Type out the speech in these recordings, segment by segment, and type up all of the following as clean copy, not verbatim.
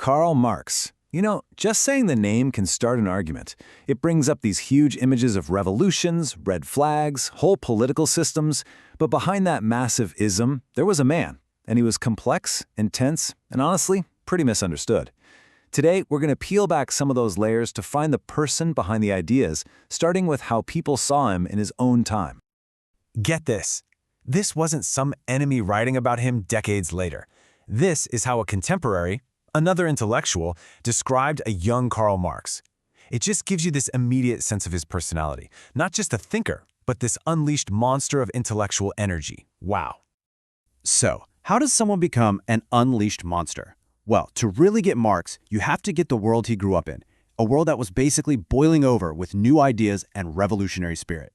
Karl Marx. Just saying the name can start an argument. It brings up these huge images of revolutions, red flags, whole political systems, but behind that massive ism, there was a man, and he was complex, intense, and honestly, pretty misunderstood. Today, we're going to peel back some of those layers to find the person behind the ideas, starting with how people saw him in his own time. Get this. This wasn't some enemy writing about him decades later. This is how a contemporary, another intellectual, described a young Karl Marx. It just gives you this immediate sense of his personality. Not just a thinker, but this unleashed monster of intellectual energy. Wow. So, how does someone become an unleashed monster? Well, to really get Marx, you have to get the world he grew up in, a world that was basically boiling over with new ideas and revolutionary spirit.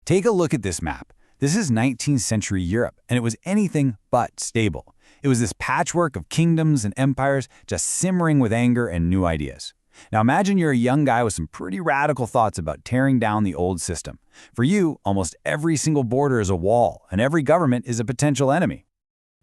Take a look at this map. This is 19th century Europe, and it was anything but stable. It was this patchwork of kingdoms and empires just simmering with anger and new ideas. Now imagine you're a young guy with some pretty radical thoughts about tearing down the old system. For you, almost every single border is a wall, and every government is a potential enemy.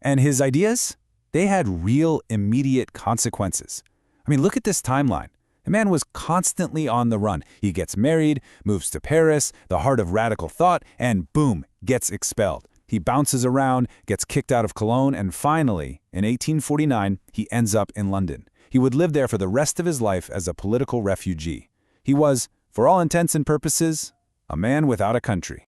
And his ideas? They had real, immediate consequences. Look at this timeline. The man was constantly on the run. He gets married, moves to Paris, the heart of radical thought, and boom, gets expelled. He bounces around, gets kicked out of Cologne, and finally, in 1849, he ends up in London. He would live there for the rest of his life as a political refugee. He was, for all intents and purposes, a man without a country.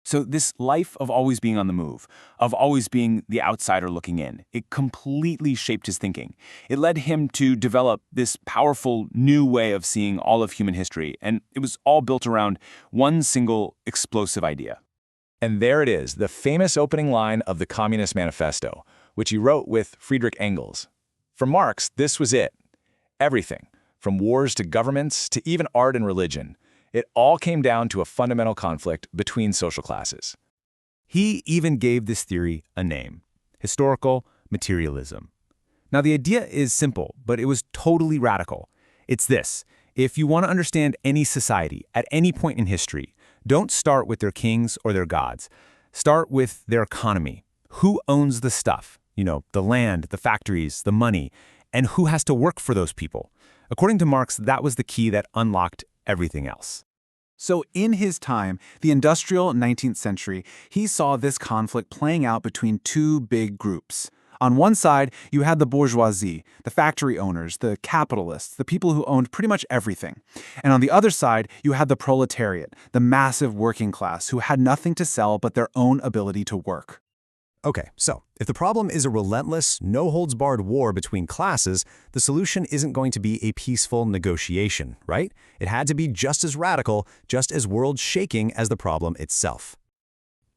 So this life of always being on the move, of always being the outsider looking in, it completely shaped his thinking. It led him to develop this powerful new way of seeing all of human history, and it was all built around one single explosive idea. And there it is, the famous opening line of the Communist Manifesto, which he wrote with Friedrich Engels. For Marx, this was it. Everything, from wars to governments to even art and religion, it all came down to a fundamental conflict between social classes. He even gave this theory a name: historical materialism. Now, the idea is simple, but it was totally radical. It's this: if you want to understand any society at any point in history, don't start with their kings or their gods. Start with their economy. Who owns the stuff? The land, the factories, the money, and who has to work for those people? According to Marx, that was the key that unlocked everything else. So in his time, the industrial 19th century, he saw this conflict playing out between two big groups. On one side, you had the bourgeoisie, the factory owners, the capitalists, the people who owned pretty much everything. And on the other side, you had the proletariat, the massive working class who had nothing to sell but their own ability to work. Okay, so if the problem is a relentless, no-holds-barred war between classes, the solution isn't going to be a peaceful negotiation, right? It had to be just as radical, just as world-shaking as the problem itself.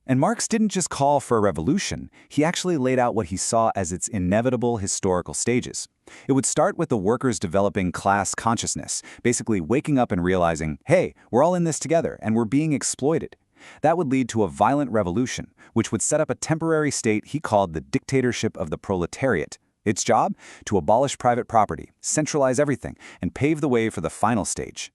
And Marx didn't just call for a revolution. He actually laid out what he saw as its inevitable historical stages. It would start with the workers developing class consciousness, basically waking up and realizing, hey, we're all in this together and we're being exploited. That would lead to a violent revolution, which would set up a temporary state he called the dictatorship of the proletariat. Its job? To abolish private property, centralize everything, and pave the way for the final stage.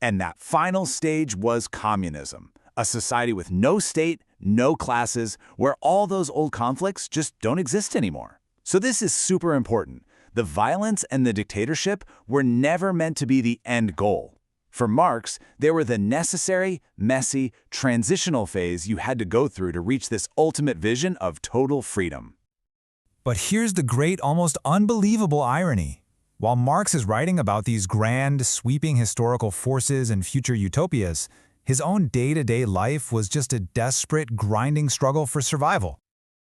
And that final stage was communism, a society with no state, no classes, where all those old conflicts just don't exist anymore. So this is super important. The violence and the dictatorship were never meant to be the end goal. For Marx, they were the necessary, messy, transitional phase you had to go through to reach this ultimate vision of total freedom. But here's the great, almost unbelievable irony. While Marx is writing about these grand, sweeping historical forces and future utopias, his own day-to-day life was just a desperate, grinding struggle for survival.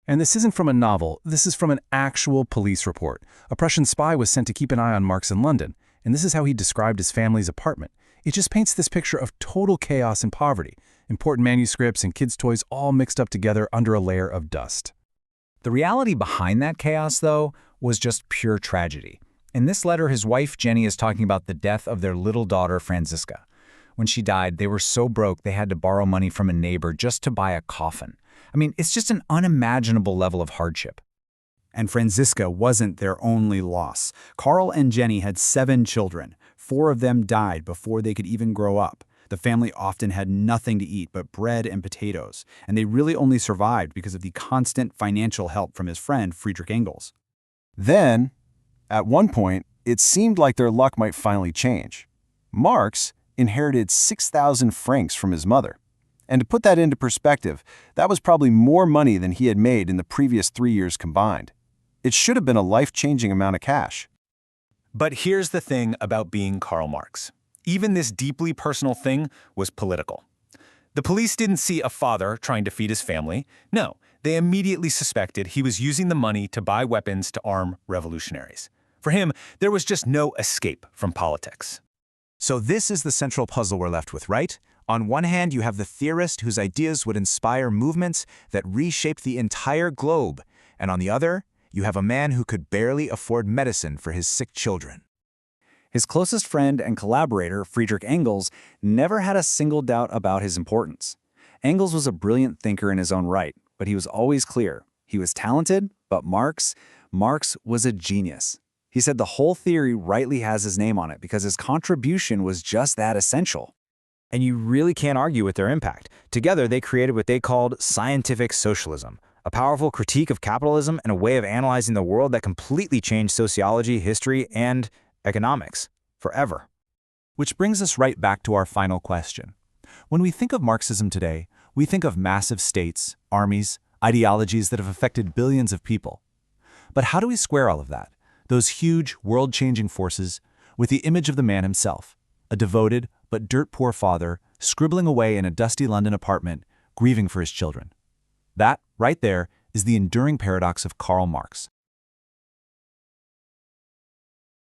And this isn't from a novel, this is from an actual police report. A Prussian spy was sent to keep an eye on Marx in London, and this is how he described his family's apartment. It just paints this picture of total chaos and poverty, important manuscripts and kids' toys all mixed up together under a layer of dust. The reality behind that chaos, though, was just pure tragedy. In this letter, his wife, Jenny, is talking about the death of their little daughter, Franziska. When she died, they were so broke they had to borrow money from a neighbor just to buy a coffin. It's just an unimaginable level of hardship. And Franziska wasn't their only loss. Karl and Jenny had 7 children. 4 of them died before they could even grow up. The family often had nothing to eat but bread and potatoes, and they really only survived because of the constant financial help from his friend Friedrich Engels. Then, At one point, it seemed like their luck might finally change. Marx inherited 6,000 francs from his mother. And to put that into perspective, that was probably more money than he had made in the previous 3 years combined. It should have been a life-changing amount of cash. But here's the thing about being Karl Marx. Even this deeply personal thing was political. The police didn't see a father trying to feed his family. No, they immediately suspected he was using the money to buy weapons to arm revolutionaries. For him, there was just no escape from politics. So this is the central puzzle we're left with, right? On one hand, you have the theorist whose ideas would inspire movements that reshaped the entire globe. And on the other, you have a man who could barely afford medicine for his sick children. His closest friend and collaborator, Friedrich Engels, never had a single doubt about his importance. Engels was a brilliant thinker in his own right, but he was always clear. He was talented, but Marx was a genius. He said the whole theory rightly has his name on it because his contribution was just that essential. And you really can't argue with their impact. Together, they created what they called scientific socialism, a powerful critique of capitalism and a way of analyzing the world that completely changed sociology, history, and economics forever. Which brings us right back to our final question. When we think of Marxism today, we think of massive states, armies, ideologies that have affected billions of people. But how do we square all of that, those huge, world-changing forces, with the image of the man himself, a devoted but dirt-poor father scribbling away in a dusty London apartment, grieving for his children? That, right there, is the enduring paradox of Karl Marx.